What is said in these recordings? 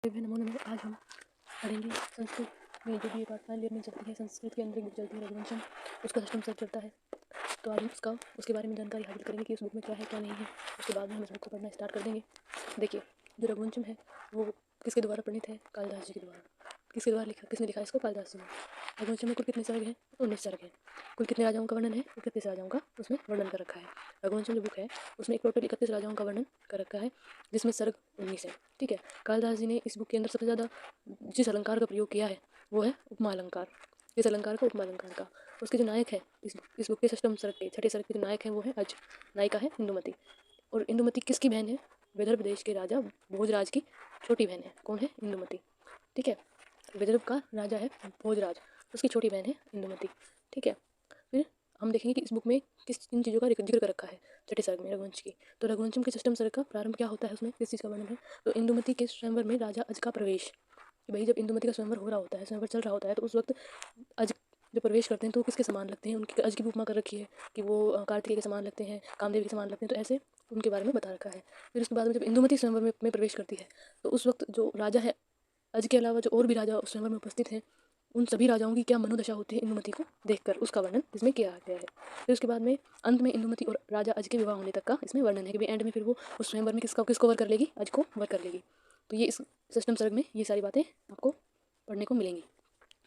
नमो नमः। आज हम पढ़ेंगे संस्कृत में जो भी पाठशाला लेने चलती है, संस्कृत के अंदर एक बुक चलती है रघुवंशम, उसका सिस्टम सब चलता है। तो आज हम उसके बारे में जानकारी हासिल करेंगे कि उस बुक में क्या है क्या नहीं है। उसके बाद में हम इस बुक को पढ़ना स्टार्ट कर देंगे। देखिए, जो रघुवंशम है वो किसके द्वारा प्रणीत है? कालिदास जी के द्वारा। किसके द्वारा लिखा, किसने लिखा इसको? कालिदास जी ने। रघुवंशम में कुल कितने सर्ग हैं? 19 सर्ग हैं। कुल कितने राजाओं का वर्णन है? 31 राजाओं का उसमें वर्णन कर रखा है। रघुवंशम जो बुक है उसमें टोटल 31 राजाओं का वर्णन कर रखा है, जिसमें सर्ग 19 है। ठीक है। कालिदास जी ने इस बुक के अंदर सबसे ज़्यादा जिस अलंकार का प्रयोग किया है वो है उपमा अलंकार। इस अलंकार का उपमा अलंकार का। उसके जो नायक है इस बुक के षष्ठम सर्ग के छठे सर्ग के जो नायक है वो है अज। नायिका है इंदुमति। और इंदुमति किसकी बहन है? विदर्भ देश के राजा भोजराज की छोटी बहन है। कौन है? इंदुमति। ठीक है। विदर्भ का राजा है भोजराज, उसकी छोटी बहन है इंदुमति। ठीक है। फिर हम देखेंगे कि इस बुक में किन चीज़ों का जिक्र कर रखा है छठे सर्ग में रघुवंश की। तो रघुवंशम के षष्ठम सर्ग का प्रारंभ क्या होता है, उसमें किस चीज़ का वर्णन है? तो इंदुमति के स्वयंवर में राजा अज का प्रवेश। भाई जब इंदुमति का स्वयंवर हो रहा होता है, स्वयंवर चल रहा होता है, तो उस वक्त अज जब प्रवेश करते हैं तो वो किसके समान लगते हैं? उनकी अज की उपमा कर रखी है कि वो कार्तिकेय के समान लगते हैं, कामदेव के समान लगते हैं। तो ऐसे उनके बारे में बता रखा है। फिर उसके बाद में जब इंदुमति स्वयंवर में प्रवेश करती है तो उस वक्त जो राजा है अज के अलावा जो और भी राजा उस स्वयंवर में उपस्थित हैं, उन सभी राजाओं की क्या मनोदशा होती है इंदुमति को देखकर, उसका वर्णन इसमें किया गया है। फिर उसके बाद में अंत में इंदुमति और राजा अज के विवाह होने तक का इसमें वर्णन है कि एंड में फिर वो उस स्वयंवर में किसको वर कर लेगी? अज को वर कर लेगी। तो ये इस सिस्टम सर्ग में ये सारी बातें आपको पढ़ने को मिलेंगी।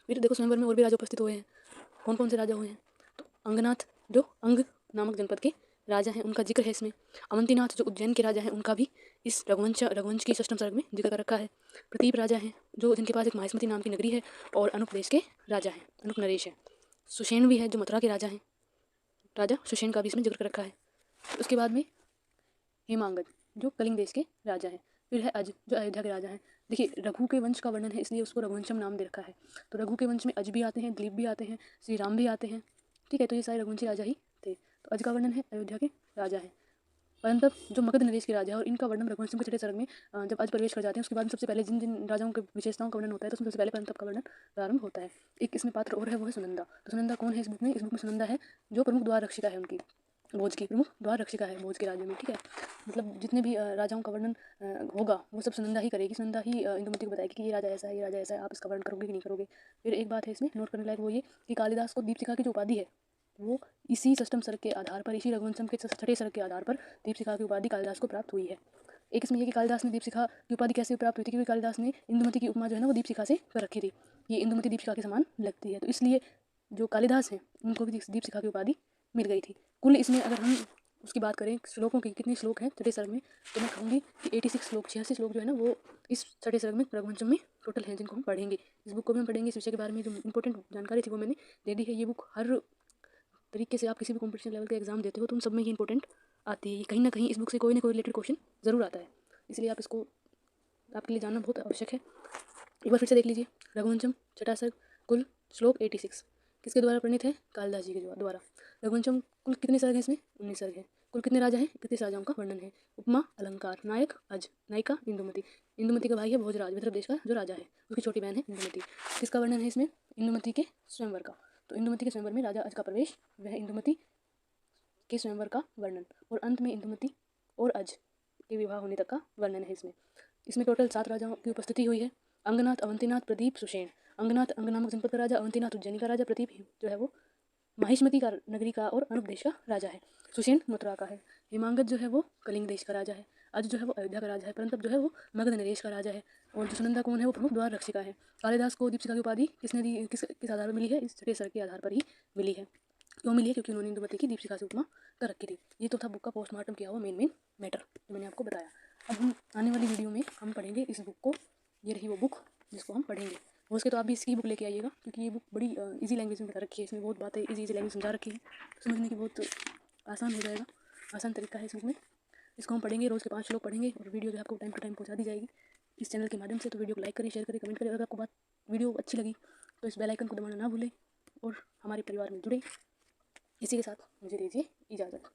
फिर देखो, स्वयंवर में और भी राजा उपस्थित हुए हैं। कौन कौन से राजा हुए हैं? तो अंगनाथ जो अंग नामक जनपद के राजा हैं, उनका जिक्र है इसमें। अवंतीनाथ जो उज्जैन के राजा हैं, उनका भी इस रघुवंश की षष्ठम सर्ग में जिक्र कर रखा है। प्रतीप राजा हैं जो जिनके पास एक माहिस्मती नाम की नगरी है और अनूप देश के राजा हैं, अनूप नरेश है। सुषेण भी है जो मथुरा के राजा हैं, राजा सुषेण का भी इसमें जिक्र कर रखा है। उसके बाद में हेमांगद जो कलिंग देश के राजा हैं। फिर है अज जो अयोध्या के राजा हैं। देखिए, रघु के वंश का वर्णन है इसलिए उसको रघुवंशम नाम दे रखा है। तो रघु के वंश में अज भी आते हैं, दिलीप भी आते हैं, श्री राम भी आते हैं। ठीक है। तो ये सारे रघुवंशी राजा ही थे। तो अज का वर्णन है अयोध्या के राजा है। परंतु जो मगध नरेश के राजा है और इनका वर्णन रघुवंशम के छठे सर्ग में जब अज प्रवेश कर जाते हैं उसके बाद सबसे पहले जिन जिन राजाओं के विशेषताओं का वर्णन होता है तो उसमें सबसे पहले परंतप का वर्णन प्रारंभ होता है। एक इसमें पात्र और है, वो है सुनंदा। तो सुनंदा कौन है इस बुक में? इस बुक में सुनंदा है जो प्रमुख द्वार रक्षिका है, उनकी भोज की प्रमुख द्वार रक्षिका है भोज के राज्य में। ठीक है। मतलब जितने भी राजाओं का वर्णन होगा वो सब सुनंदा ही करेगी। सुनंदा ही इंदुमति को बताएगी कि ये राजा ऐसा है, ये राजा ऐसा है, आप इसका वर्णन करोगे कि नहीं करोगे। फिर एक बात है इसमें नोट करने लायक, वो ये कि कालिदास को दीपशिखा की जो उपाधि है वो इसी षष्ठम सर्ग के आधार पर, इसी रघुवंशम के छठे सर्ग के आधार पर दीपशिखा की उपाधि कालिदास को प्राप्त हुई है। एक इसमें यह कि कालिदास ने दीपशिखा की उपाधि कैसे प्राप्त हुई थी? क्योंकि कालिदास ने इंदुमति की उपमा जो है ना वो दीपशिखा से कर रखी थी। ये इंदुमति दीपशिखा के समान लगती है, तो इसलिए जो कालिदास हैं उनको भी दीपशिखा की उपाधि मिल गई थी। कुल इसमें अगर हम उसकी बात करें श्लोकों की, कितने श्लोक हैं छठे सर्ग में, तो मैं कहूँगी कि 86 श्लोक, 86 श्लोक जो है ना वो इस छठे सर्ग में रघुवंशम में टोटल हैं, जिनको हम पढ़ेंगे। इस बुक को भी हम पढ़ेंगे। इस विषय के बारे में जो इंपॉर्टेंट जानकारी थी वो मैंने दे दी है। ये बुक हर तरीके से आप किसी भी कॉम्पिटिशन लेवल का एग्जाम देते हो तो उन सब में ये इंपॉर्टेंट आती है। कहीं ना कहीं इस बुक से कोई ना कोई रिलेटेड क्वेश्चन ज़रूर आता है, इसलिए आप इसको आपके लिए जानना बहुत आवश्यक है। एक बार फिर से देख लीजिए। रघुवंशम छठा सर्ग, कुल श्लोक 86, किसके द्वारा प्रणीत है? कालिदास जी के द्वारा। रघुवंशम कुल कितने सर्ग हैं इसमें? 19 सर्ग हैं। कुल कितने राजा हैं? 31 राजाओं का वर्णन है। उपमा अलंकार, नायक अज, नायिका इंदुमति। इंदुमति का भाई है भोजराज, विदर्भ देश का जो राजा है, उसकी छोटी बहन है इंदुमति। किसका वर्णन है इसमें? इंदुमति के स्वयंवर का। तो इंदुमति के स्वयंवर में राजा अज का प्रवेश, वह इंदुमति के स्वयंवर का वर्णन, और अंत में इंदुमति और अज के विवाह होने तक का वर्णन है इसमें। इसमें टोटल 7 राजाओं की उपस्थिति हुई है। अंगनाथ, अवंतीनाथ, प्रदीप, सुषेण। अंगनाथ अंग नामक जनपद का राजा, अवंतीनाथ उज्जैनी का राजा, प्रदीप जो है वो माहिष्मती का नगरी का और अनूप देश का राजा है, सुषेण मथुरा का है। हेमांगद जो है वो कलिंग देश का राजा है। अज जो है वो अयोध्या का राजा है। परंतप जो है वो मगध नरेश का राजा है। और जो सुनंदा कौन है? वो प्रमुख द्वार रक्षिका है। कालिदास को दीपशिखा की उपाधि किसने दी? किस आधार पर मिली है? इस छठे सर्ग के आधार पर ही मिली है। क्यों मिली है? क्योंकि उन्होंने इंदुमति की दीपशिखा से उपमा कर रखी थी। ये तो था बुक का पोस्टमार्टम किया हुआ मेन मैटर जो मैंने आपको बताया। अब हम आने वाली वीडियो में हम पढ़ेंगे इस बुक को। ये रही वो बुक जिसको हम पढ़ेंगे। हो सके तो आप भी इसकी बुक लेके आइएगा, क्योंकि ये बुक बड़ी इजी लैंग्वेज में बता रखी है। इसमें बहुत बातें इजी लैंग्वेज समझा रखी है, तो समझने की बहुत आसान हो जाएगा। आसान तरीका है इस बुक में। इसको हम पढ़ेंगे, रोज़ के 5 श्लोक पढ़ेंगे और वीडियो जो है आपको टाइम टू टाइम पहुँचा दी जाएगी इस चैनल के माध्यम से। तो वीडियो को लाइक करें, शेयर करें, कमेंट करें। अगर आपको वीडियो अच्छी लगी तो इस बेल आइकन को दबाना ना भूलें और हमारे परिवार में जुड़े। इसी के साथ मुझे दीजिए इजाज़त।